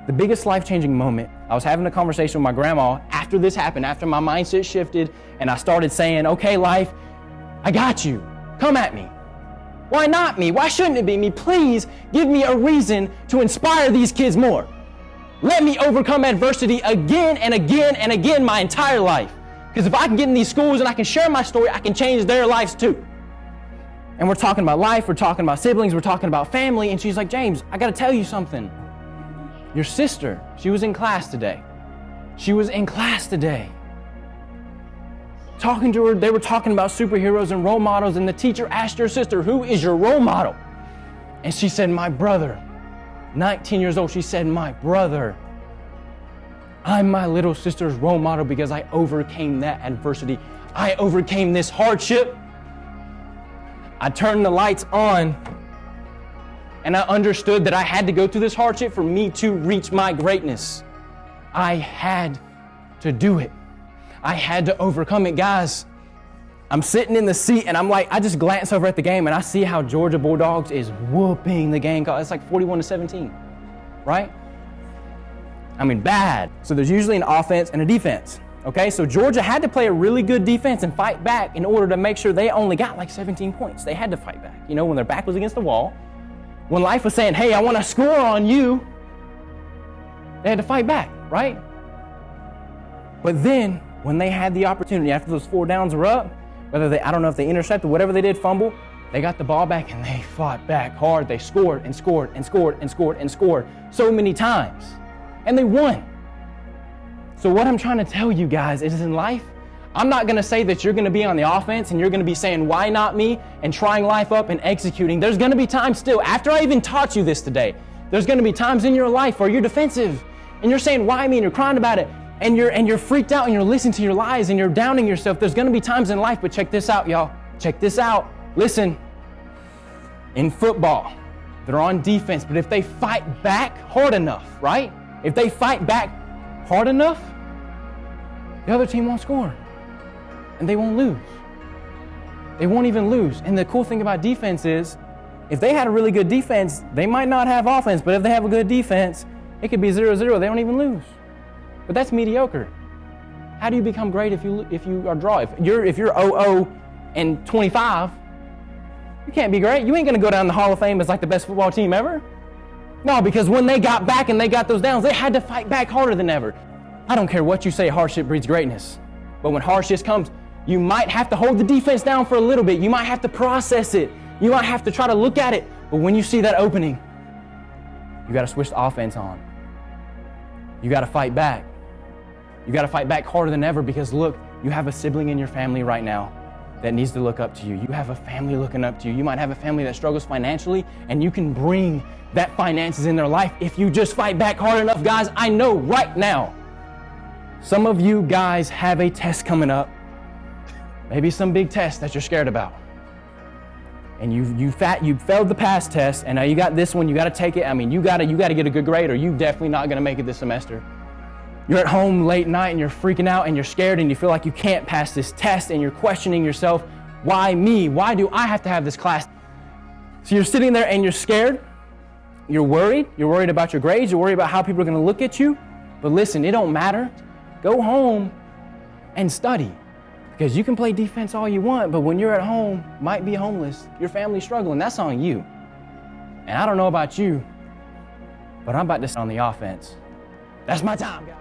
The biggest life-changing moment, I was having a conversation with my grandma after this happened, after my mindset shifted, and I started saying, okay, life, I got you. Come at me. Why not me? Why shouldn't it be me? Please give me a reason to inspire these kids more. Let me overcome adversity again and again and again my entire life. Because if I can get in these schools and I can share my story, I can change their lives too. And we're talking about life, we're talking about siblings, we're talking about family, and she's like, James, I gotta tell you something. Your sister, she was in class today. She was in class today. Talking to her, they were talking about superheroes and role models, and the teacher asked her sister, who is your role model? And she said, my brother. 19 years old, she said, my brother. I'm my little sister's role model because I overcame that adversity. I overcame this hardship. I turned the lights on and I understood that I had to go through this hardship for me to reach my greatness. I had to do it. I had to overcome it. Guys, I'm sitting in the seat and I'm like, I just glance over at the game and I see how Georgia Bulldogs is whooping the game. It's like 41-17, right? I mean, bad. So there's usually an offense and a defense. Okay, so Georgia had to play a really good defense and fight back in order to make sure they only got like 17 points. They had to fight back. You know, when their back was against the wall, when life was saying, hey, I want to score on you, they had to fight back, right? But then when they had the opportunity after those 4 downs were up, I don't know if they intercepted, whatever they did, fumble, they got the ball back and they fought back hard. They scored and scored and scored and scored and scored so many times. And they won. So what I'm trying to tell you guys is in life, I'm not going to say that you're going to be on the offense and you're going to be saying, why not me? And trying life up and executing. There's going to be times still, after I even taught you this today, there's going to be times in your life where you're defensive and you're saying, why me? And you're crying about it. And you're freaked out and you're listening to your lies and you're downing yourself. There's going to be times in life, but check this out, y'all. Check this out. Listen, in football, they're on defense, but if they fight back hard enough, right? If they fight back hard enough, the other team won't score and they won't lose. They won't even lose. And the cool thing about defense is if they had a really good defense, they might not have offense, but if they have a good defense, it could be 0-0. They don't even lose. But that's mediocre. How do you become great if you are draw? If you're 0-25, you can't be great. You ain't gonna go down the Hall of Fame as like the best football team ever. No, because when they got back and they got those downs, they had to fight back harder than ever. I don't care what you say, hardship breeds greatness. But when hardship comes, you might have to hold the defense down for a little bit. You might have to process it. You might have to try to look at it. But when you see that opening, you gotta switch the offense on. You gotta fight back. You gotta fight back harder than ever because look, you have a sibling in your family right now that needs to look up to you. You have a family looking up to you. You might have a family that struggles financially and you can bring that finances in their life if you just fight back hard enough. Guys, I know right now, some of you guys have a test coming up, maybe some big test that you're scared about. And you failed the past test and now you got this one, you gotta take it. I mean, you gotta get a good grade or you definitely not gonna make it this semester. You're at home late night and you're freaking out and you're scared and you feel like you can't pass this test and you're questioning yourself, why me? Why do I have to have this class? So you're sitting there and you're scared, you're worried about your grades, you're worried about how people are gonna look at you. But listen, it don't matter. Go home and study. Because you can play defense all you want, but when you're at home, might be homeless, your family's struggling, that's on you. And I don't know about you, but I'm about to sit on the offense. That's my time, guys.